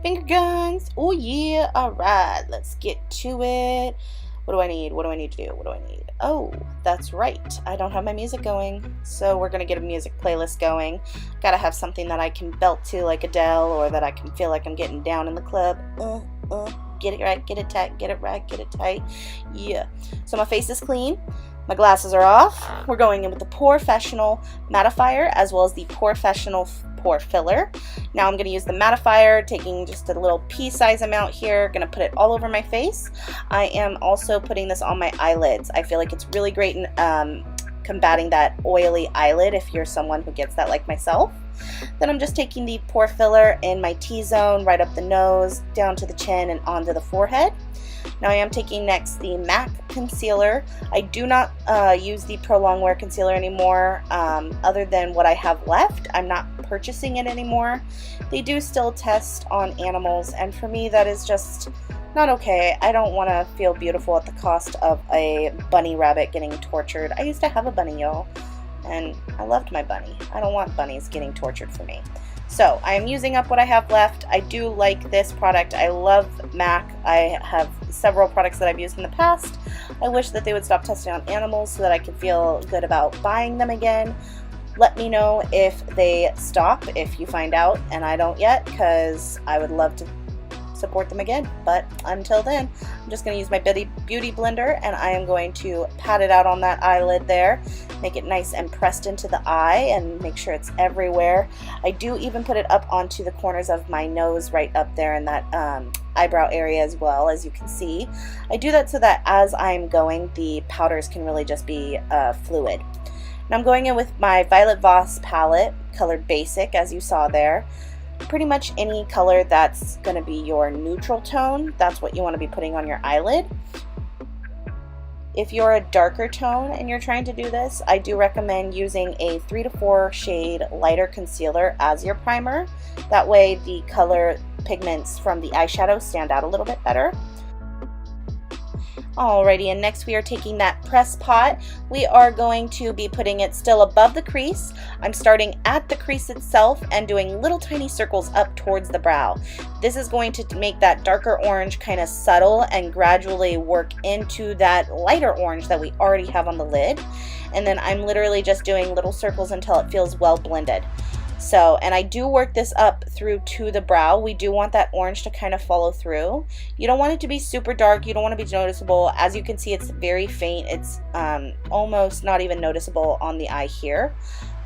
Finger guns. Oh yeah. All right, let's get to it. What do I need? What do I need to do? What do I need? Oh, that's right. I don't have my music going. So we're going to get a music playlist going. Got to have something that I can belt to like Adele, or that I can feel like I'm getting down in the club. Get it right, get it tight, get it right, get it tight. Yeah. So my face is clean. My glasses are off. We're going in with the Professional mattifier as well as the Professional pore filler. Now I'm going to use the mattifier, taking just a little pea-size amount here. Going to put it all over my face. I am also putting this on my eyelids. I feel like it's really great in combating that oily eyelid if you're someone who gets that like myself. Then I'm just taking the pore filler in my T-zone, right up the nose, down to the chin, and onto the forehead. Now I am taking next the MAC concealer. I do not use the Pro Longwear concealer anymore, other than what I have left. I'm not purchasing it anymore. They do still test on animals, and for me that is just not okay. I don't want to feel beautiful at the cost of a bunny rabbit getting tortured. I used to have a bunny, y'all, and I loved my bunny. I don't want bunnies getting tortured for me. So I am using up what I have left. I do like this product. I love MAC. I have several products that I've used in the past. I wish that they would stop testing on animals so that I could feel good about buying them again. Let me know if they stop, if you find out, and I don't yet, because I would love to support them again. But until then, I'm just going to use my beauty blender, and I am going to pat it out on that eyelid there, make it nice and pressed into the eye, and make sure it's everywhere. I do even put it up onto the corners of my nose, right up there in that eyebrow area as well, as you can see. I do that so that as I'm going, the powders can really just be fluid. Now I'm going in with my Violet Voss palette, colored Basic, as you saw there. Pretty much any color that's going to be your neutral tone, that's what you want to be putting on your eyelid. If you're a darker tone and you're trying to do this, I do recommend using a 3 to 4 shade lighter concealer as your primer. That way the color pigments from the eyeshadow stand out a little bit better. Alrighty, and next we are taking that press pot. We are going to be putting it still above the crease. I'm starting at the crease itself and doing little tiny circles up towards the brow. This is going to make that darker orange kind of subtle and gradually work into that lighter orange that we already have on the lid. And then I'm literally just doing little circles until it feels well blended. So, and I do work this up through to the brow. We do want that orange to kind of follow through. You don't want it to be super dark. You don't want to be noticeable. As you can see, it's very faint. It's almost not even noticeable on the eye here,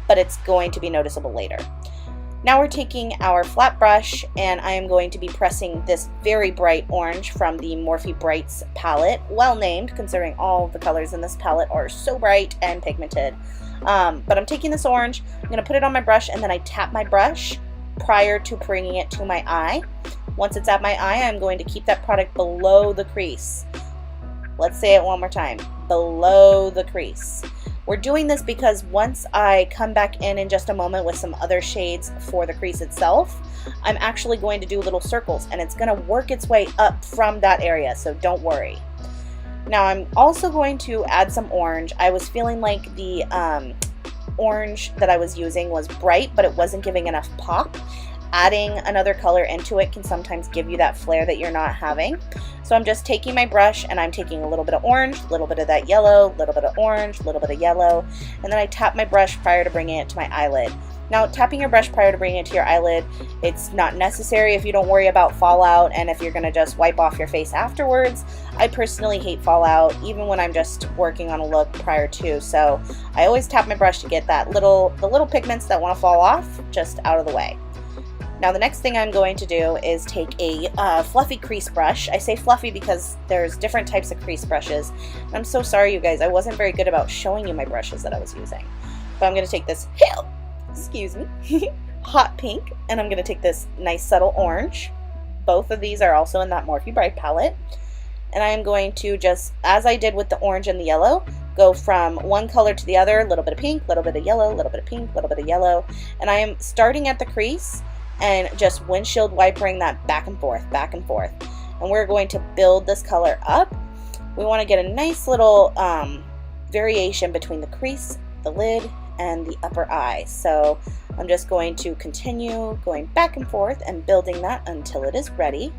but it's going to be noticeable later. Now we're taking our flat brush, and I am going to be pressing this very bright orange from the Morphe Brights palette. Well named, considering all the colors in this palette are so bright and pigmented. But I'm taking this orange, I'm going to put it on my brush, and then I tap my brush prior to bringing it to my eye. Once it's at my eye, I'm going to keep that product below the crease. Let's say it one more time, below the crease. We're doing this because once I come back in just a moment with some other shades for the crease itself, I'm actually going to do little circles, and it's going to work its way up from that area, so don't worry. Now I'm also going to add some orange. I was feeling like the orange that I was using was bright, but it wasn't giving enough pop. Adding another color into it can sometimes give you that flare that you're not having. So I'm just taking my brush, and I'm taking a little bit of orange, a little bit of that yellow, a little bit of orange, a little bit of yellow, and then I tap my brush prior to bringing it to my eyelid. Now, tapping your brush prior to bringing it to your eyelid, it's not necessary if you don't worry about fallout and if you're going to just wipe off your face afterwards. I personally hate fallout, even when I'm just working on a look prior to, so I always tap my brush to get the little pigments that want to fall off just out of the way. Now the next thing I'm going to do is take a fluffy crease brush. I say fluffy because there's different types of crease brushes. And I'm so sorry, you guys, I wasn't very good about showing you my brushes that I was using. But I'm going to take this, excuse me, hot pink, and I'm going to take this nice subtle orange. Both of these are also in that Morphe Bright palette. And I am going to just, as I did with the orange and the yellow, go from one color to the other, a little bit of pink, a little bit of yellow, a little bit of pink, a little bit of yellow. And I am starting at the crease and just windshield wipering that back and forth, back and forth. And we're going to build this color up. We want to get a nice little variation between the crease, the lid, and the upper eye. So I'm just going to continue going back and forth and building that until it is ready.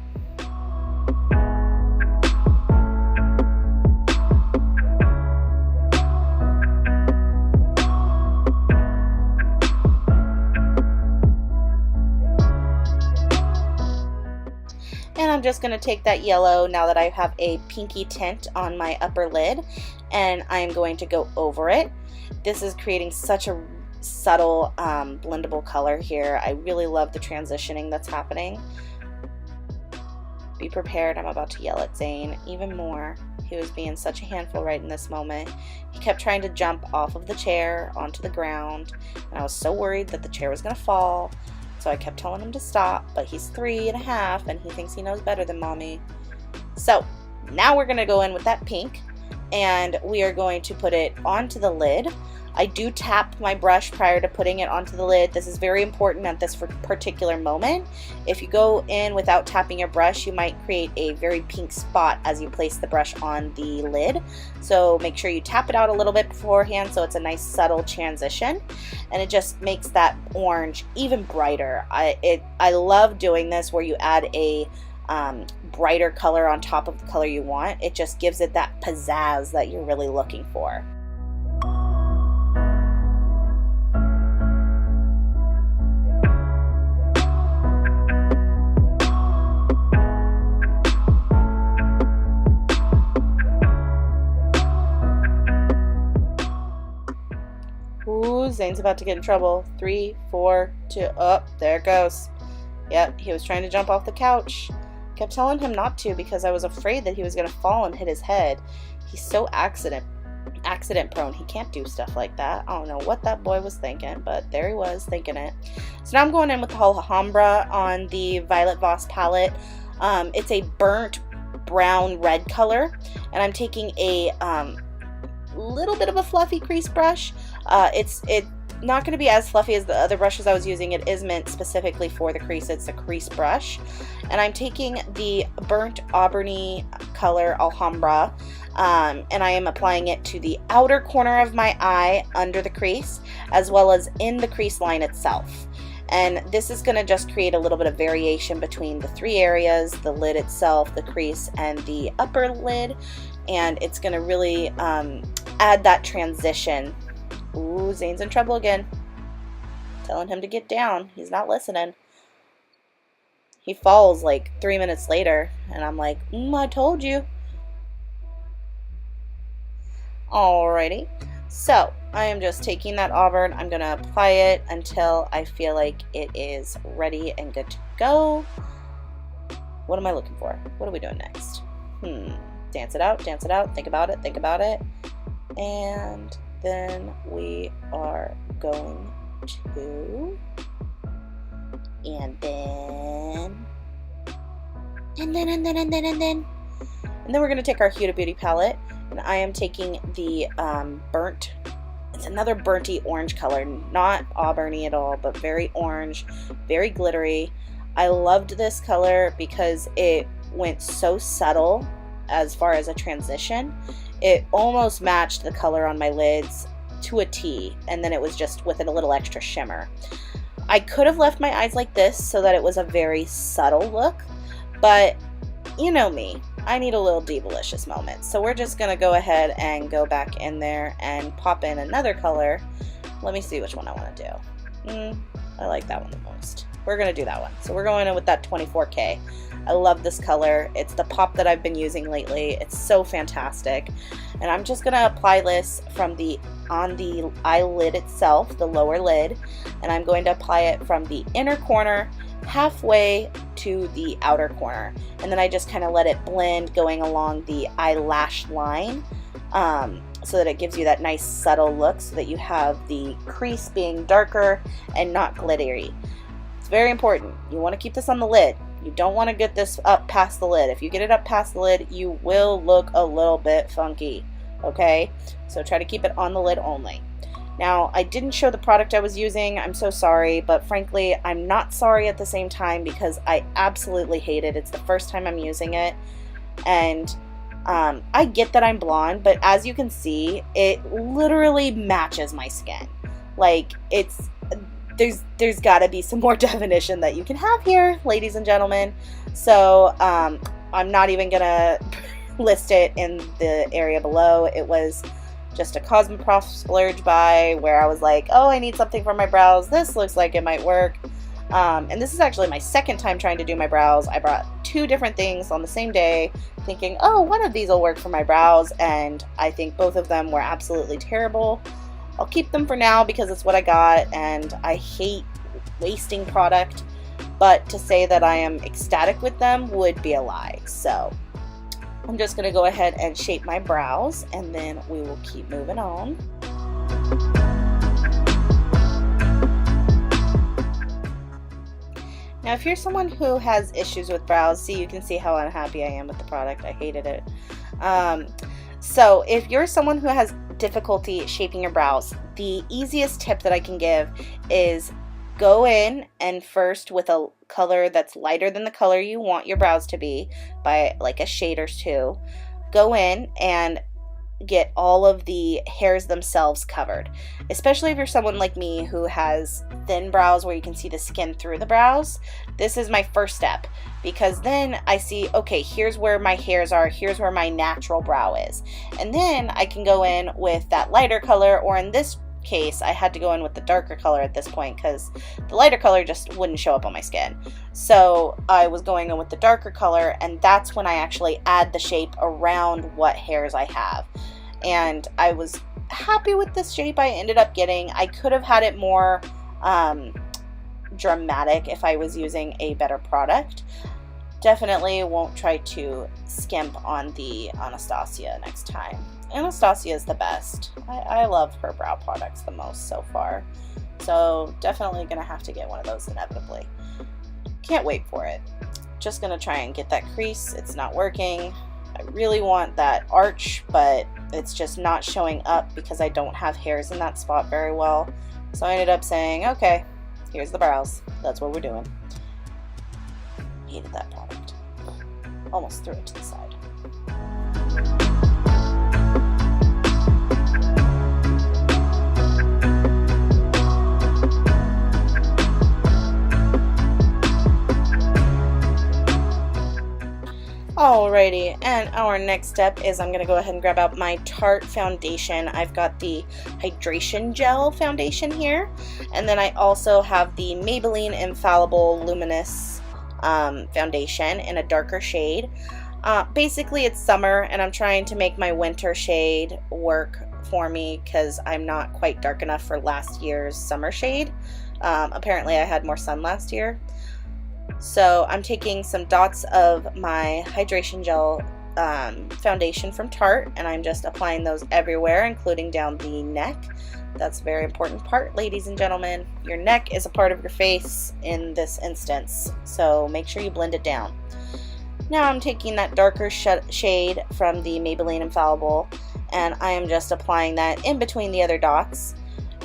And I'm just going to take that yellow, now that I have a pinky tint on my upper lid, and I'm going to go over it. This is creating such a subtle blendable color here. I really love the transitioning that's happening. Be prepared, I'm about to yell at Zane even more. He was being such a handful right in this moment. He kept trying to jump off of the chair onto the ground, and I was so worried that the chair was going to fall. So I kept telling him to stop, but he's 3.5 and he thinks he knows better than mommy. So now we're gonna go in with that pink, and we are going to put it onto the lid. I do tap my brush prior to putting it onto the lid. This is very important at this particular moment. If you go in without tapping your brush, you might create a very pink spot as you place the brush on the lid. So make sure you tap it out a little bit beforehand so it's a nice subtle transition, and it just makes that orange even brighter. I love doing this where you add a brighter color on top of the color you want. It just gives it that pizzazz that you're really looking for. Ooh, Zane's about to get in trouble. 3, 4, 2, oh, there it goes. Yep, he was trying to jump off the couch. Kept telling him not to because I was afraid that he was going to fall and hit his head. He's so accident prone. He can't do stuff like that. I don't know what that boy was thinking, but there he was thinking it. So now I'm going in with the Alhambra on the Violet Voss palette. It's a burnt brown red color, and I'm taking a little bit of a fluffy crease brush. It's not going to be as fluffy as the other brushes I was using. It is meant specifically for the crease. It's a crease brush, and I'm taking the burnt auburny color Alhambra, and I am applying it to the outer corner of my eye under the crease, as well as in the crease line itself. And this is going to just create a little bit of variation between the three areas, the lid itself, the crease, and the upper lid, and it's going to really add that transition. Ooh, Zane's in trouble again. Telling him to get down. He's not listening. He falls like 3 minutes later, and I'm like, I told you. Alrighty. So, I am just taking that auburn. I'm going to apply it until I feel like it is ready and good to go. What am I looking for? What are we doing next? Dance it out, think about it. And then we are going to, and then we're going to take our Huda Beauty palette, and I am taking the burnt, it's another burnty orange color, not auburny at all, but very orange, very glittery. I loved this color because it went so subtle as far as a transition. It almost matched the color on my lids to a T, and then it was just with a little extra shimmer. I could have left my eyes like this so that it was a very subtle look, but you know me, I need a little Divalicious moment. So we're just going to go ahead and go back in there and pop in another color. Let me see which one I want to do. I like that one the most. We're going to do that one. So we're going in with that 24K. I love this color. It's the pop that I've been using lately. It's so fantastic. And I'm just going to apply this from on the eyelid itself, the lower lid, and I'm going to apply it from the inner corner halfway to the outer corner. And then I just kind of let it blend going along the eyelash line, so that it gives you that nice subtle look, so that you have the crease being darker and not glittery. It's very important. You want to keep this on the lid. You don't want to get this up past the lid. If you get it up past the lid, you will look a little bit funky, okay? So try to keep it on the lid only. Now, I didn't show the product I was using. I'm so sorry, but frankly, I'm not sorry at the same time because I absolutely hate it. It's the first time I'm using it, and I get that I'm blonde, but as you can see, it literally matches my skin. Like, there's got to be some more definition that you can have here, ladies and gentlemen. So I'm not even gonna list it in the area below. It was just a Cosmoprof splurge buy where I was like, oh, I need something for my brows. This looks like it might work. And this is actually my second time trying to do my brows. I brought 2 different things on the same day thinking, oh, one of these will work for my brows, and I think both of them were absolutely terrible. I'll keep them for now because it's what I got, and I hate wasting product, but to say that I am ecstatic with them would be a lie. So I'm just going to go ahead and shape my brows, and then we will keep moving on. Now, if you're someone who has issues with brows, you can see how unhappy I am with the product. I hated it. So if you're someone who has difficulty shaping your brows, the easiest tip that I can give is go in and first with a color that's lighter than the color you want your brows to be by like a shade or 2. Go in and get all of the hairs themselves covered, especially if you're someone like me who has thin brows where you can see the skin through the brows. This is my first step, because then I see, okay, here's where my hairs are, here's where my natural brow is, and then I can go in with that lighter color, or in this case I had to go in with the darker color at this point because the lighter color just wouldn't show up on my skin. So I was going in with the darker color, and that's when I actually add the shape around what hairs I have. And I was happy with this shape I ended up getting. I could have had it more dramatic if I was using a better product. Definitely won't try to skimp on the Anastasia next time. Anastasia is the best. I love her brow products the most so far. So definitely gonna have to get one of those inevitably. Can't wait for it. Just gonna try and get that crease. It's not working. I really want that arch, but it's just not showing up because I don't have hairs in that spot very well. So I ended up saying, okay, here's the brows. That's what we're doing. Hated that product. Almost threw it to the side. Alrighty, and our next step is I'm going to go ahead and grab out my Tarte foundation. I've got the Hydration Gel foundation here, and then I also have the Maybelline Infallible Luminous foundation in a darker shade. Basically it's summer and I'm trying to make my winter shade work for me because I'm not quite dark enough for last year's summer shade. Apparently I had more sun last year. So I'm taking some dots of my Hydration Gel foundation from Tarte, and I'm just applying those everywhere, including down the neck. That's a very important part, ladies and gentlemen. Your neck is a part of your face in this instance, so make sure you blend it down. Now I'm taking that darker shade from the Maybelline Infallible, and I am just applying that in between the other dots.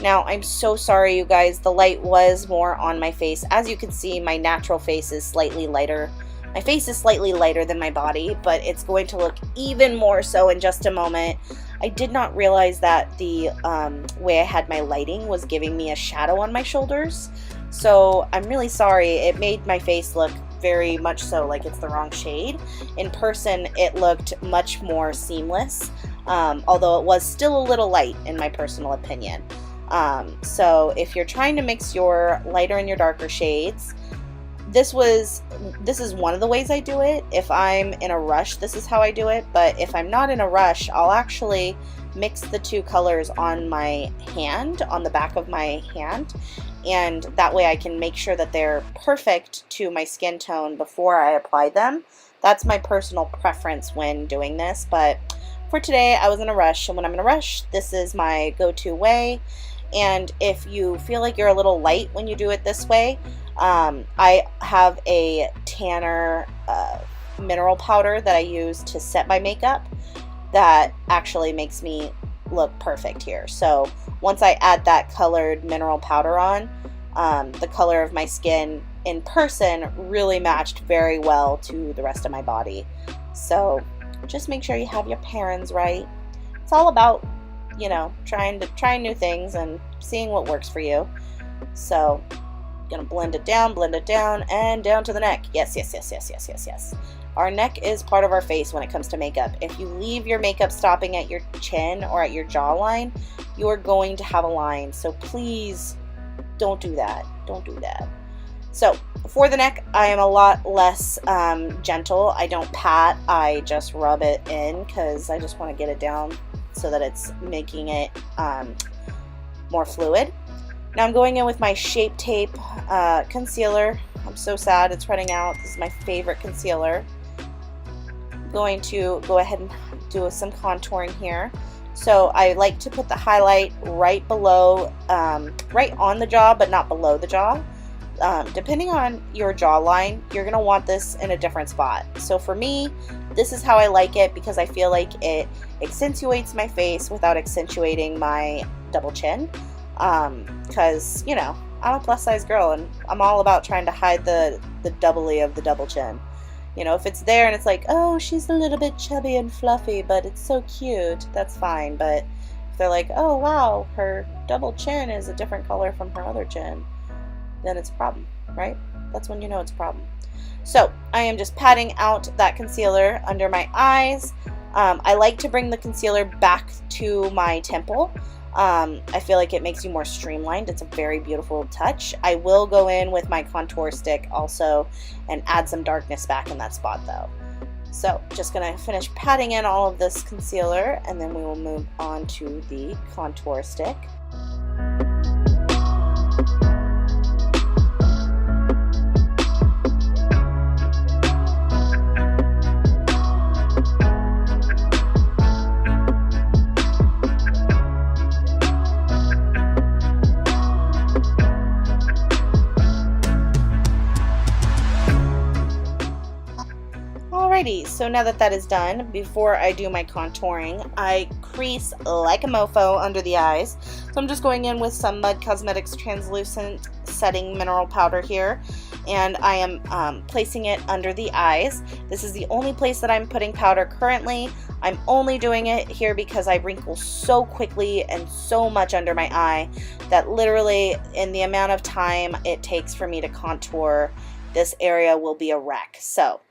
Now, I'm so sorry, you guys. The light was more on my face. As you can see, my natural face is slightly lighter. My face is slightly lighter than my body, but it's going to look even more so in just a moment. I did not realize that the way I had my lighting was giving me a shadow on my shoulders. So I'm really sorry. It made my face look very much so like it's the wrong shade. In person, it looked much more seamless, although it was still a little light in my personal opinion. So if you're trying to mix your lighter and your darker shades, this is one of the ways I do it. If I'm in a rush, this is how I do it, but if I'm not in a rush, I'll actually mix the 2 colors on my hand, on the back of my hand, and that way I can make sure that they're perfect to my skin tone before I apply them. That's my personal preference when doing this, but for today I was in a rush, and when I'm in a rush, this is my go-to way. And if you feel like you're a little light when you do it this way, I have a tanner mineral powder that I use to set my makeup that actually makes me look perfect here. So once I add that colored mineral powder on, the color of my skin in person really matched very well to the rest of my body. So just make sure you have your parents right. It's all about, you know, trying new things and seeing what works for you. So gonna blend it down, and down to the neck. Yes, yes, yes, yes, yes, yes, yes. Our neck is part of our face when it comes to makeup. If you leave your makeup stopping at your chin or at your jawline, you're going to have a line. So please don't do that. Don't do that. So for the neck, I am a lot less gentle. I don't pat, I just rub it in because I just want to get it down so that it's making it more fluid. Now I'm going in with my Shape Tape concealer. I'm so sad it's running out. This is my favorite concealer. I'm going to go ahead and do some contouring here. So I like to put the highlight right below, right on the jaw, but not below the jaw. Depending on your jawline, you're going to want this in a different spot. So for me, this is how I like it because I feel like it accentuates my face without accentuating my double chin. Because, you know, I'm a plus size girl and I'm all about trying to hide the doubly of the double chin. You know, if it's there and it's like, oh, she's a little bit chubby and fluffy, but it's so cute, that's fine. But if they're like, oh, wow, her double chin is a different color from her other chin, then it's a problem, right? That's when you know it's a problem. So I am just patting out that concealer under my eyes. I like to bring the concealer back to my temple. I feel like it makes you more streamlined. It's a very beautiful touch. I will go in with my contour stick also and add some darkness back in that spot though. So just gonna finish patting in all of this concealer and then we will move on to the contour stick. Alrighty, so now that that is done, before I do my contouring, I crease like a mofo under the eyes. So I'm just going in with some Mud Cosmetics Translucent Setting Mineral Powder here, and I am placing it under the eyes. This is the only place that I'm putting powder currently. I'm only doing it here because I wrinkle so quickly and so much under my eye that literally in the amount of time it takes for me to contour, this area will be a wreck. So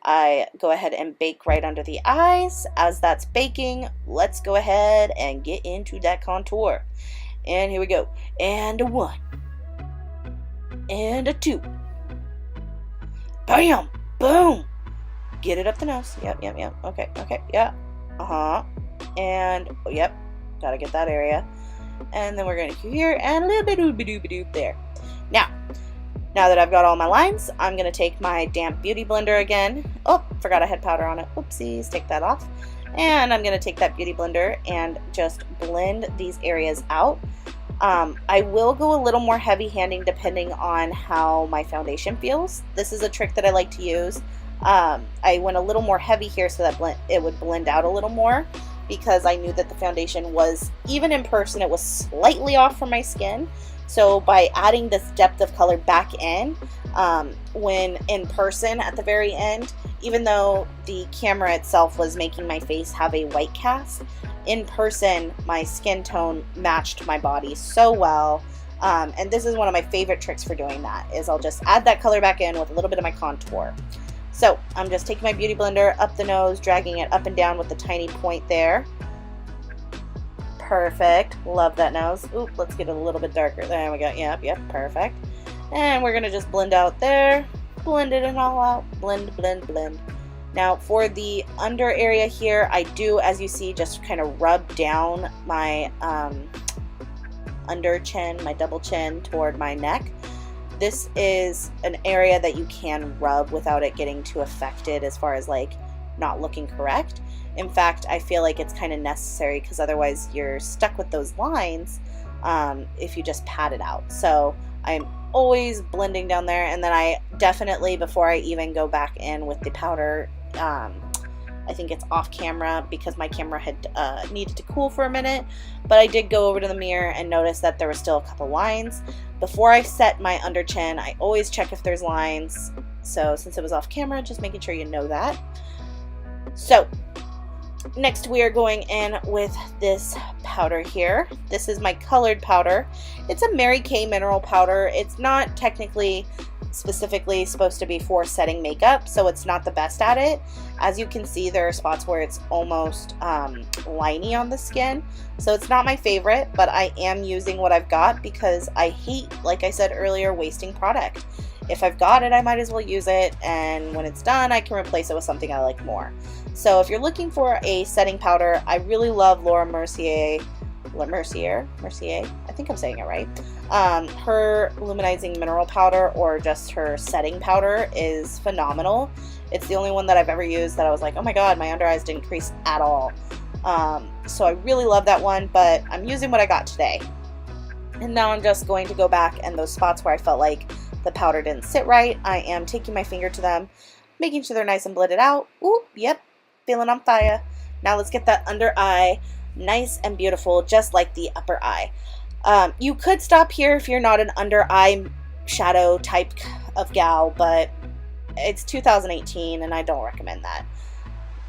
I go ahead and bake right under the eyes. As that's baking, let's go ahead and get into that contour. And here we go. And a 1. And a 2. Bam! Boom! Get it up the nose. Yep, yep, yep. Okay, okay, yeah. And, yep, gotta get that area. And then we're gonna go here and a little bit doop-a-doop-a-doop there. Now that I've got all my lines, I'm going to take my damp beauty blender again. Oh, forgot I had powder on it. Oopsies, take that off. And I'm going to take that beauty blender and just blend these areas out. I will go a little more heavy-handing depending on how my foundation feels. This is a trick that I like to use. I went a little more heavy here so that it would blend out a little more because I knew that the foundation was, even in person, it was slightly off from my skin. So by adding this depth of color back in, when in person at the very end, even though the camera itself was making my face have a white cast, in person my skin tone matched my body so well. And this is one of my favorite tricks for doing that, is I'll just add that color back in with a little bit of my contour. So I'm just taking my beauty blender up the nose, dragging it up and down with the tiny point there. Perfect. Love that nose. Oop, let's get it a little bit darker. There we go. Yep, yep, perfect. And we're going to just blend out there. Blend it and all out. Blend, blend, blend. Now for the under area here, I do, as you see, just kind of rub down my under chin, my double chin toward my neck. This is an area that you can rub without it getting too affected as far as like not looking correct. In fact, I feel like it's kind of necessary because otherwise you're stuck with those lines if you just pat it out. So I'm always blending down there, and then I definitely, before I even go back in with the powder, I think it's off camera because my camera had needed to cool for a minute, but I did go over to the mirror and notice that there were still a couple lines. Before I set my under chin, I always check if there's lines. So since it was off camera, just making sure you know that. So Next we are going in with this powder here. This is my colored powder. It's a Mary Kay mineral powder. It's not technically specifically supposed to be for setting makeup, so it's not the best at it. As you can see, there are spots where it's almost liney on the skin, so it's not my favorite, but I am using what I've got because I hate, like I said earlier, wasting product. If I've got it, I might as well use it, and when it's done, I can replace it with something I like more. So if you're looking for a setting powder, I really love Mercier, I think I'm saying it right. Her luminizing mineral powder, or just her setting powder, is phenomenal. It's the only one that I've ever used that I was like, oh my god, my under eyes didn't crease at all. So I really love that one, but I'm using what I got today. And now I'm just going to go back, and those spots where I felt like the powder didn't sit right, I am taking my finger to them, making sure they're nice and blended out. Ooh, yep, feeling on fire. Now let's get that under eye nice and beautiful, just like the upper eye. You could stop here if you're not an under eye shadow type of gal, but it's 2018 and I don't recommend that.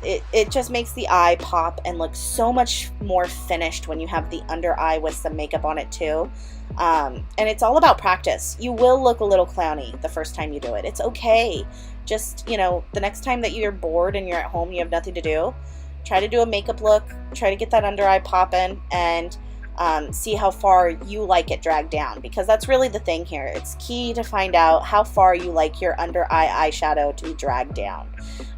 It just makes the eye pop and look so much more finished when you have the under eye with some makeup on it too. And it's all about practice. You will look a little clowny the first time you do it. It's okay. Just, you know, the next time that you're bored and you're at home, you have nothing to do, try to do a makeup look, try to get that under eye popping, and see how far you like it dragged down, because that's really the thing here. It's key to find out how far you like your under eye eyeshadow to drag down.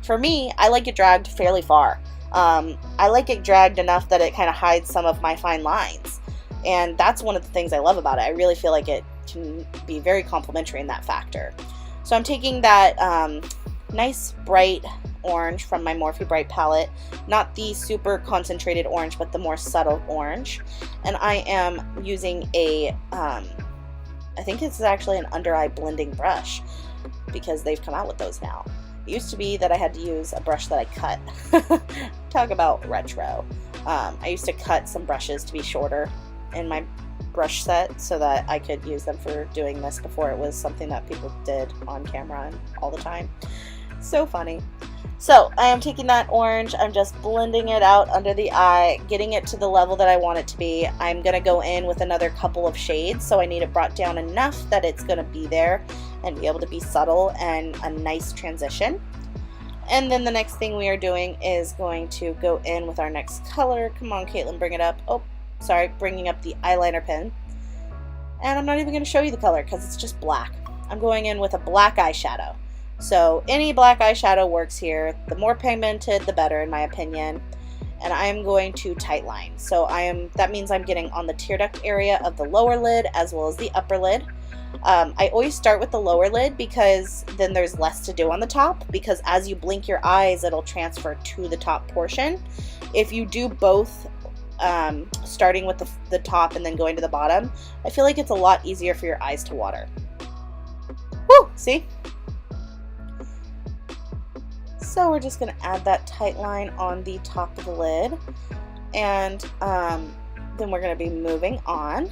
For me, I like it dragged fairly far. I like it dragged enough that it kind of hides some of my fine lines, and that's one of the things I love about it. I really feel like it can be very complimentary in that factor. So I'm taking that nice bright orange from my Morphe Bright palette, not the super concentrated orange, but the more subtle orange, and I am using a I think this is actually an under eye blending brush, because they've come out with those now. It used to be that I had to use a brush that I cut. Talk about retro. I used to cut some brushes to be shorter in my brush set so that I could use them for doing this before it was something that people did on camera and all the time. So funny. So I am taking that orange, I'm just blending it out under the eye, getting it to the level that I want it to be. I'm going to go in with another couple of shades, so I need it brought down enough that it's going to be there and be able to be subtle and a nice transition. And then the next thing we are doing is going to go in with our next color. Come on, Caitlin, bring it up. Oh, sorry, bringing up the eyeliner pen. And I'm not even going to show you the color because it's just black. I'm going in with a black eyeshadow. So any black eyeshadow works here. The more pigmented, the better, in my opinion. And I'm going to tightline. So that means I'm getting on the tear duct area of the lower lid as well as the upper lid. I always start with the lower lid because then there's less to do on the top, because as you blink your eyes, it'll transfer to the top portion. If you do both, starting with the top and then going to the bottom, I feel like it's a lot easier for your eyes to water. Woo! See? So we're just going to add that tight line on the top of the lid, and then we're going to be moving on.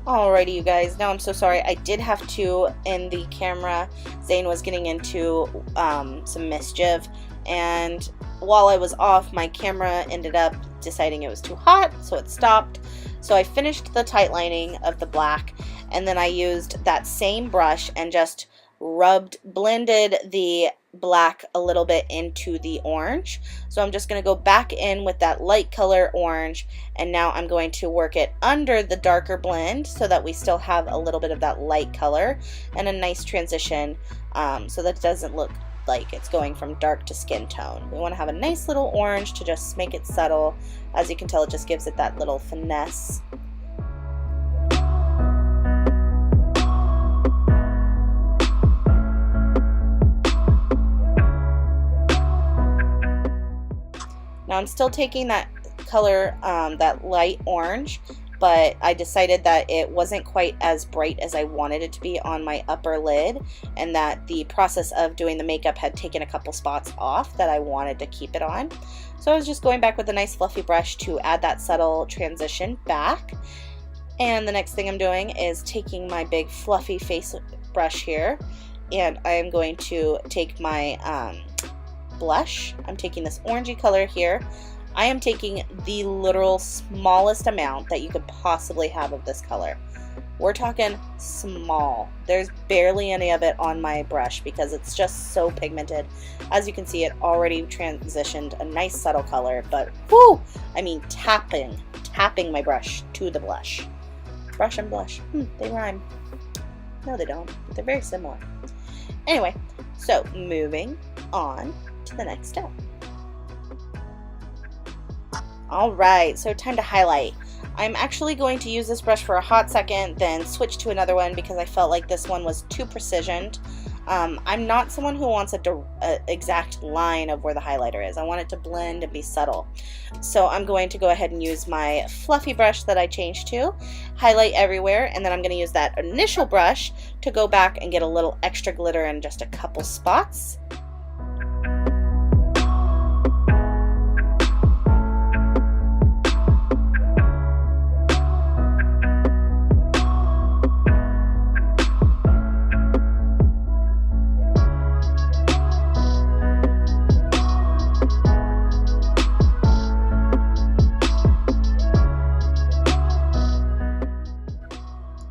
Alrighty, you guys, now I'm so sorry, I did have to end the camera. Zane was getting into some mischief, and while I was off, my camera ended up deciding it was too hot, so it stopped. So I finished the tight lining of the black, and then I used that same brush and just blended the black a little bit into the orange. So I'm just going to go back in with that light color orange, and now I'm going to work it under the darker blend so that we still have a little bit of that light color and a nice transition, so that it doesn't look like it's going from dark to skin tone. We want to have a nice little orange to just make it subtle. As you can tell, it just gives it that little finesse. Now I'm still taking that color, that light orange, but I decided that it wasn't quite as bright as I wanted it to be on my upper lid, and that the process of doing the makeup had taken a couple spots off that I wanted to keep it on. So I was just going back with a nice fluffy brush to add that subtle transition back. And the next thing I'm doing is taking my big fluffy face brush here, and I am going to take my blush. I'm taking this orangey color here. I am taking the literal smallest amount that you could possibly have of this color. We're talking small. There's barely any of it on my brush because it's just so pigmented. As you can see, it already transitioned a nice subtle color, but whoo, I mean tapping my brush to the blush. Brush and blush, they rhyme. No, they don't, but they're very similar. Anyway, so moving on to the next step. Alright, so time to highlight. I'm actually going to use this brush for a hot second, then switch to another one because I felt like this one was too precisioned. I'm not someone who wants an exact line of where the highlighter is. I want it to blend and be subtle. So I'm going to go ahead and use my fluffy brush that I changed to, highlight everywhere, and then I'm going to use that initial brush to go back and get a little extra glitter in just a couple spots.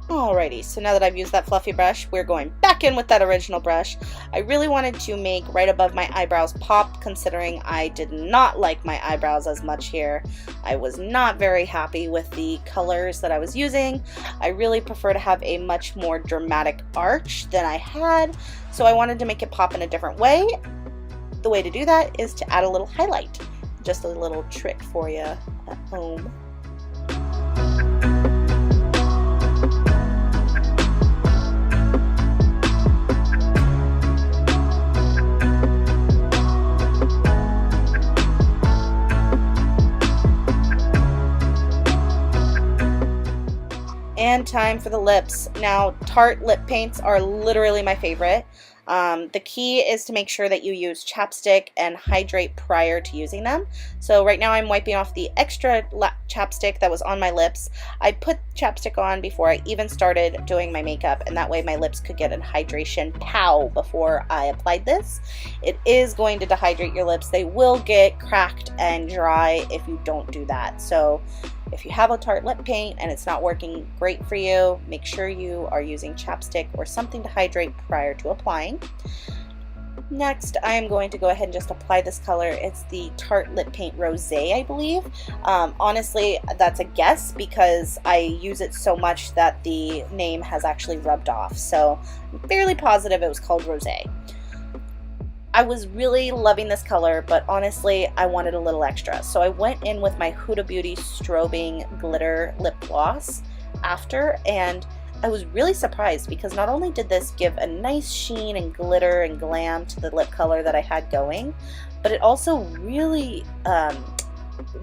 Alrighty, so now that I've used that fluffy brush, we're going back in with that original brush. I really wanted to make right above my eyebrows pop, considering I did not like my eyebrows as much here. I was not very happy with the colors that I was using. I really prefer to have a much more dramatic arch than I had, so I wanted to make it pop in a different way. The way to do that is to add a little highlight. Just a little trick for you at home. And time for the lips. Now, Tarte lip paints are literally my favorite. The key is to make sure that you use chapstick and hydrate prior to using them. So right now I'm wiping off the extra chapstick that was on my lips. I put chapstick on before I even started doing my makeup, and that way my lips could get a hydration pow before I applied this. It is going to dehydrate your lips. They will get cracked and dry if you don't do that. So if you have a Tarte lip paint and it's not working great for you, make sure you are using chapstick or something to hydrate prior to applying. Next, I am going to go ahead and just apply this color. It's the Tarte Lip Paint Rosé, I believe. Honestly, that's a guess because I use it so much that the name has actually rubbed off. So I'm fairly positive it was called Rosé. I was really loving this color, but honestly, I wanted a little extra. So I went in with my Huda Beauty Strobing Glitter Lip Gloss after, and I was really surprised because not only did this give a nice sheen and glitter and glam to the lip color that I had going, but it also really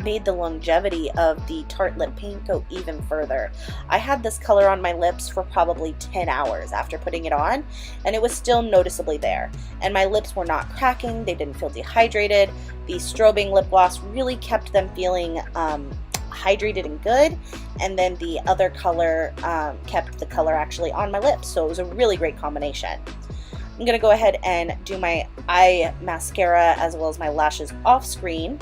made the longevity of the Tarte lip paint go even further. I had this color on my lips for probably 10 hours after putting it on, and it was still noticeably there. And my lips were not cracking, they didn't feel dehydrated. The strobing lip gloss really kept them feeling hydrated and good, and then the other color kept the color actually on my lips, so it was a really great combination. I'm gonna go ahead and do my eye mascara as well as my lashes off screen.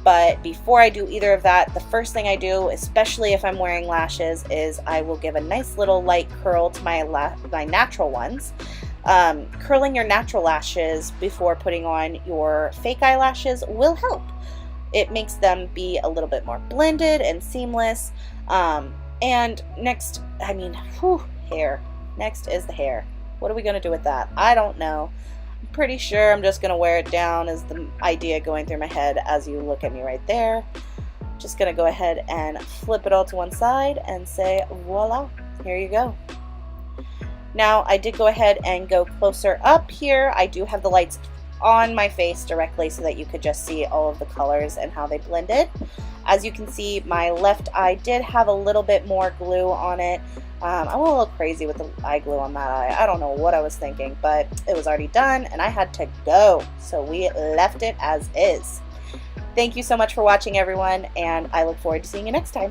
But before I do either of that, the first thing I do, especially if I'm wearing lashes, is I will give a nice little light curl to my natural ones. Curling your natural lashes before putting on your fake eyelashes will help. It makes them be a little bit more blended and seamless. And next, hair. Next is the hair. What are we going to do with that? I don't know. Pretty sure I'm just going to wear it down is the idea going through my head as you look at me right there. Just going to go ahead and flip it all to one side and say voila, here you go. Now I did go ahead and go closer up here. I do have the lights on my face directly so that you could just see all of the colors and how they blended. As you can see, my left eye did have a little bit more glue on it. I went a little crazy with the eye glue on that eye. I don't know what I was thinking, but it was already done and I had to go. So we left it as is. Thank you so much for watching, everyone, and I look forward to seeing you next time.